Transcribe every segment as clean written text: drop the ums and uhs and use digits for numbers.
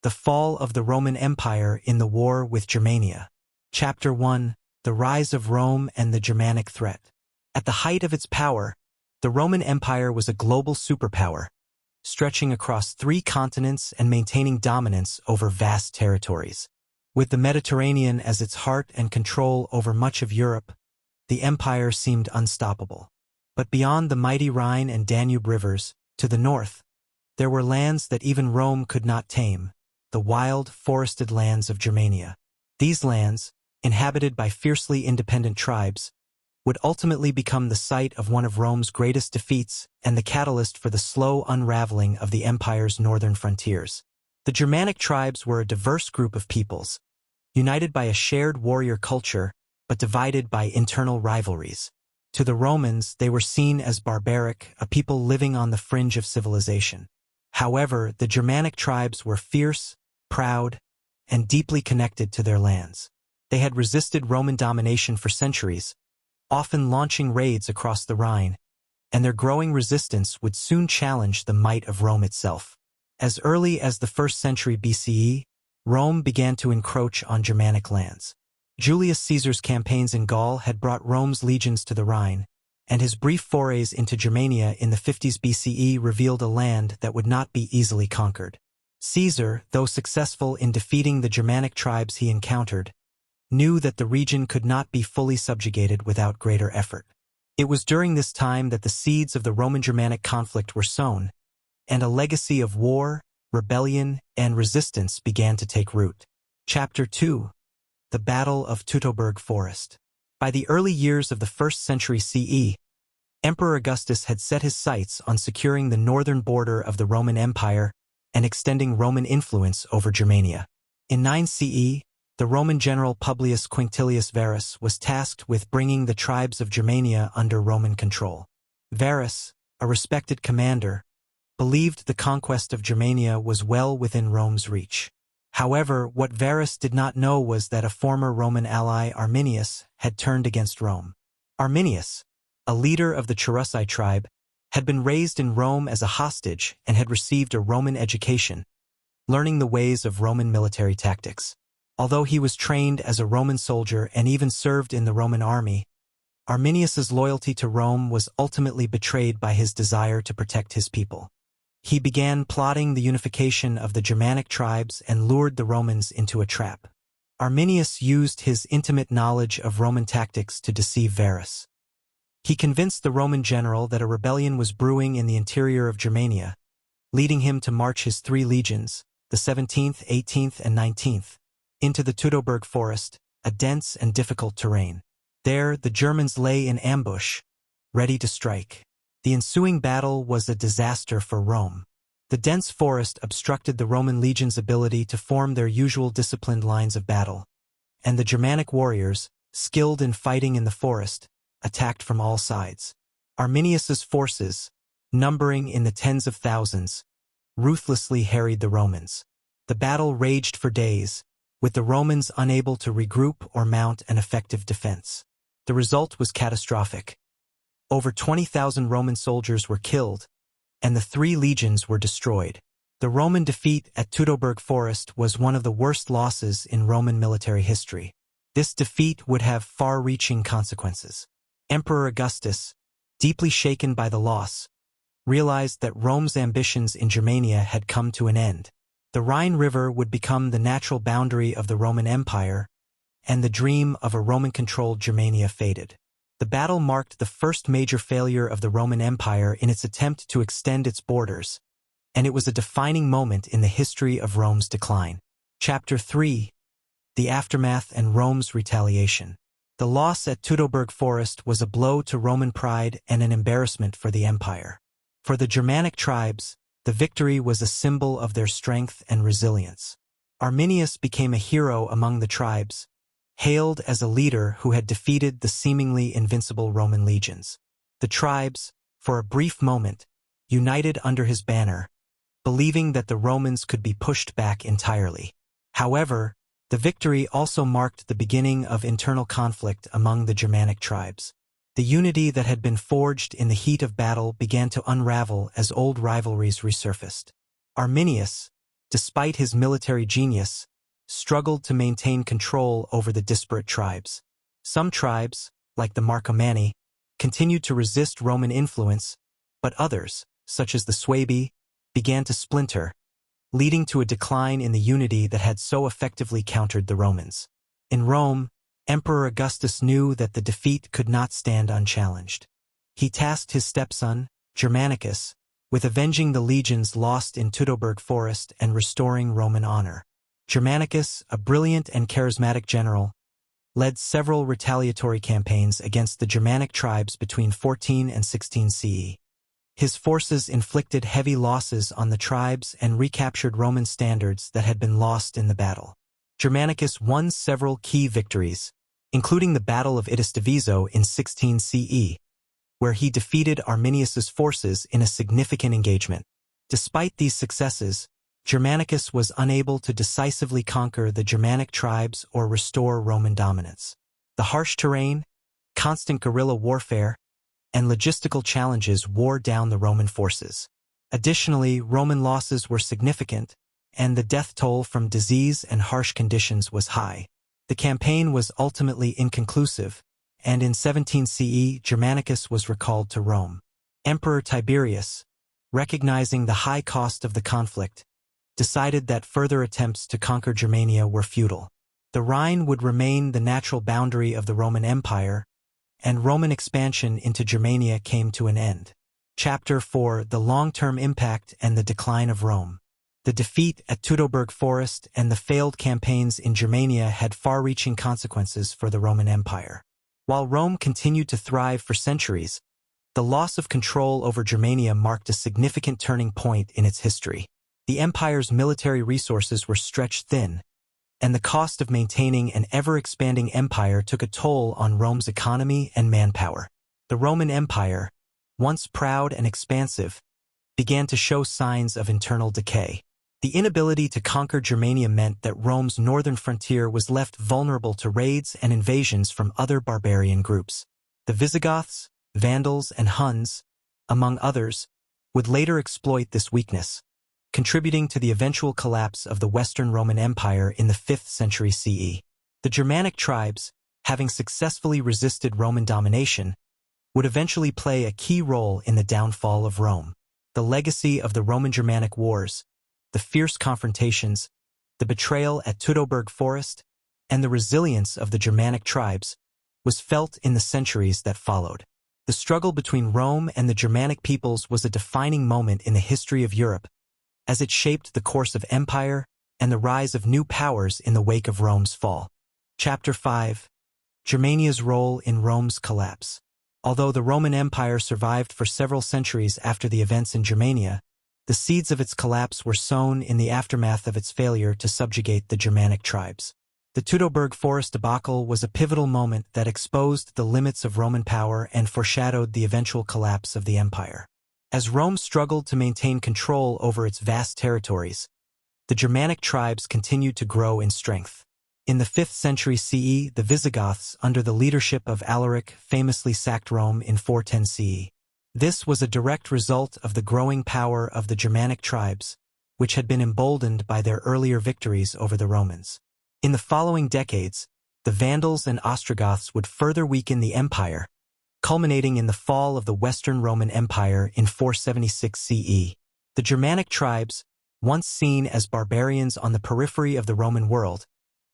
The fall of the Roman Empire in the war with Germania. Chapter 1. The rise of Rome and the Germanic threat. At the height of its power, the Roman Empire was a global superpower, stretching across 3 continents and maintaining dominance over vast territories. With the Mediterranean as its heart and control over much of Europe, the empire seemed unstoppable. But beyond the mighty Rhine and Danube rivers, to the north, there were lands that even Rome could not tame, the wild, forested lands of Germania. These lands, inhabited by fiercely independent tribes, would ultimately become the site of one of Rome's greatest defeats and the catalyst for the slow unraveling of the empire's northern frontiers. The Germanic tribes were a diverse group of peoples, united by a shared warrior culture, but divided by internal rivalries. To the Romans, they were seen as barbaric, a people living on the fringe of civilization. However, the Germanic tribes were fierce, proud, and deeply connected to their lands. They had resisted Roman domination for centuries, often launching raids across the Rhine, and their growing resistance would soon challenge the might of Rome itself. As early as the 1st century BCE, Rome began to encroach on Germanic lands. Julius Caesar's campaigns in Gaul had brought Rome's legions to the Rhine, and his brief forays into Germania in the 50s BCE revealed a land that would not be easily conquered. Caesar, though successful in defeating the Germanic tribes he encountered, knew that the region could not be fully subjugated without greater effort. It was during this time that the seeds of the Roman-Germanic conflict were sown, and a legacy of war, rebellion, and resistance began to take root. Chapter 2. The Battle of Teutoburg Forest. By the early years of the 1st century CE, Emperor Augustus had set his sights on securing the northern border of the Roman Empire and extending Roman influence over Germania. In 9 CE, the Roman general Publius Quinctilius Varus was tasked with bringing the tribes of Germania under Roman control. Varus, a respected commander, believed the conquest of Germania was well within Rome's reach. However, what Varus did not know was that a former Roman ally, Arminius, had turned against Rome. Arminius, a leader of the Cherusei tribe, had been raised in Rome as a hostage and had received a Roman education, learning the ways of Roman military tactics. Although he was trained as a Roman soldier and even served in the Roman army, Arminius's loyalty to Rome was ultimately betrayed by his desire to protect his people. He began plotting the unification of the Germanic tribes and lured the Romans into a trap. Arminius used his intimate knowledge of Roman tactics to deceive Varus. He convinced the Roman general that a rebellion was brewing in the interior of Germania, leading him to march his 3 legions, the 17th, 18th, and 19th, into the Teutoburg forest, a dense and difficult terrain. There, the Germans lay in ambush, ready to strike. The ensuing battle was a disaster for Rome. The dense forest obstructed the Roman legions' ability to form their usual disciplined lines of battle, and the Germanic warriors, skilled in fighting in the forest, attacked from all sides. Arminius's forces, numbering in the tens of thousands, ruthlessly harried the Romans. The battle raged for days, with the Romans unable to regroup or mount an effective defense. The result was catastrophic. Over 20,000 Roman soldiers were killed, and the 3 legions were destroyed. The Roman defeat at Teutoburg Forest was one of the worst losses in Roman military history. This defeat would have far-reaching consequences. Emperor Augustus, deeply shaken by the loss, realized that Rome's ambitions in Germania had come to an end. The Rhine River would become the natural boundary of the Roman Empire, and the dream of a Roman-controlled Germania faded. The battle marked the first major failure of the Roman Empire in its attempt to extend its borders, and it was a defining moment in the history of Rome's decline. Chapter 3. The Aftermath and Rome's Retaliation. The loss at Teutoburg Forest was a blow to Roman pride and an embarrassment for the empire. For the Germanic tribes, the victory was a symbol of their strength and resilience. Arminius became a hero among the tribes, hailed as a leader who had defeated the seemingly invincible Roman legions. The tribes, for a brief moment, united under his banner, believing that the Romans could be pushed back entirely. However, the victory also marked the beginning of internal conflict among the Germanic tribes. The unity that had been forged in the heat of battle began to unravel as old rivalries resurfaced. Arminius, despite his military genius, struggled to maintain control over the disparate tribes. Some tribes, like the Marcomanni, continued to resist Roman influence, but others, such as the Suebi, began to splinter, leading to a decline in the unity that had so effectively countered the Romans. In Rome, Emperor Augustus knew that the defeat could not stand unchallenged. He tasked his stepson, Germanicus, with avenging the legions lost in Teutoburg Forest and restoring Roman honor. Germanicus, a brilliant and charismatic general, led several retaliatory campaigns against the Germanic tribes between 14 and 16 CE. His forces inflicted heavy losses on the tribes and recaptured Roman standards that had been lost in the battle. Germanicus won several key victories, including the Battle of Idistavizo in 16 CE, where he defeated Arminius's forces in a significant engagement. Despite these successes, Germanicus was unable to decisively conquer the Germanic tribes or restore Roman dominance. The harsh terrain, constant guerrilla warfare, and logistical challenges wore down the Roman forces. Additionally, Roman losses were significant, and the death toll from disease and harsh conditions was high. The campaign was ultimately inconclusive, and in 17 CE, Germanicus was recalled to Rome. Emperor Tiberius, recognizing the high cost of the conflict, decided that further attempts to conquer Germania were futile. The Rhine would remain the natural boundary of the Roman Empire, and Roman expansion into Germania came to an end. Chapter 4: The Long-Term Impact and the Decline of Rome. The defeat at Teutoburg Forest and the failed campaigns in Germania had far-reaching consequences for the Roman Empire. While Rome continued to thrive for centuries, the loss of control over Germania marked a significant turning point in its history. The empire's military resources were stretched thin, and the cost of maintaining an ever-expanding empire took a toll on Rome's economy and manpower. The Roman Empire, once proud and expansive, began to show signs of internal decay. The inability to conquer Germania meant that Rome's northern frontier was left vulnerable to raids and invasions from other barbarian groups. The Visigoths, Vandals, and Huns, among others, would later exploit this weakness, contributing to the eventual collapse of the Western Roman Empire in the 5th century CE. The Germanic tribes, having successfully resisted Roman domination, would eventually play a key role in the downfall of Rome. The legacy of the Roman-Germanic Wars, the fierce confrontations, the betrayal at Teutoburg Forest, and the resilience of the Germanic tribes was felt in the centuries that followed. The struggle between Rome and the Germanic peoples was a defining moment in the history of Europe, as it shaped the course of empire and the rise of new powers in the wake of Rome's fall. Chapter 5: Germania's Role in Rome's Collapse. Although the Roman Empire survived for several centuries after the events in Germania, the seeds of its collapse were sown in the aftermath of its failure to subjugate the Germanic tribes. The Teutoburg Forest debacle was a pivotal moment that exposed the limits of Roman power and foreshadowed the eventual collapse of the empire. As Rome struggled to maintain control over its vast territories, the Germanic tribes continued to grow in strength. In the 5th century CE, the Visigoths, under the leadership of Alaric, famously sacked Rome in 410 CE. This was a direct result of the growing power of the Germanic tribes, which had been emboldened by their earlier victories over the Romans. In the following decades, the Vandals and Ostrogoths would further weaken the empire, culminating in the fall of the Western Roman Empire in 476 CE. The Germanic tribes, once seen as barbarians on the periphery of the Roman world,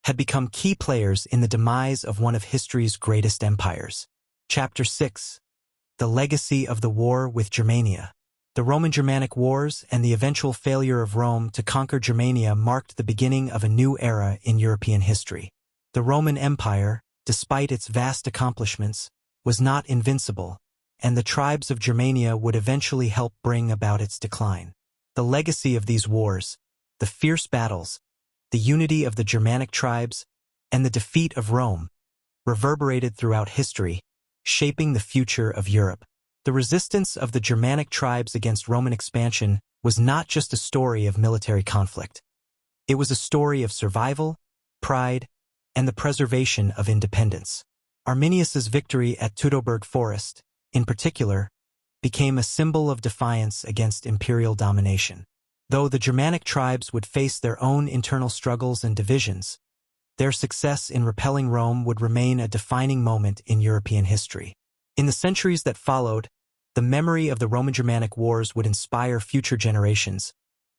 had become key players in the demise of one of history's greatest empires. Chapter 6: The Legacy of the War with Germania. The Roman-Germanic Wars and the eventual failure of Rome to conquer Germania marked the beginning of a new era in European history. The Roman Empire, despite its vast accomplishments, was not invincible, and the tribes of Germania would eventually help bring about its decline. The legacy of these wars, the fierce battles, the unity of the Germanic tribes, and the defeat of Rome, reverberated throughout history, shaping the future of Europe. The resistance of the Germanic tribes against Roman expansion was not just a story of military conflict. It was a story of survival, pride, and the preservation of independence. Arminius's victory at Teutoburg Forest, in particular, became a symbol of defiance against imperial domination. Though the Germanic tribes would face their own internal struggles and divisions, their success in repelling Rome would remain a defining moment in European history. In the centuries that followed, the memory of the Roman-Germanic wars would inspire future generations,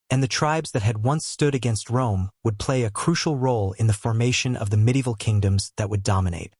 and the tribes that had once stood against Rome would play a crucial role in the formation of the medieval kingdoms that would dominate.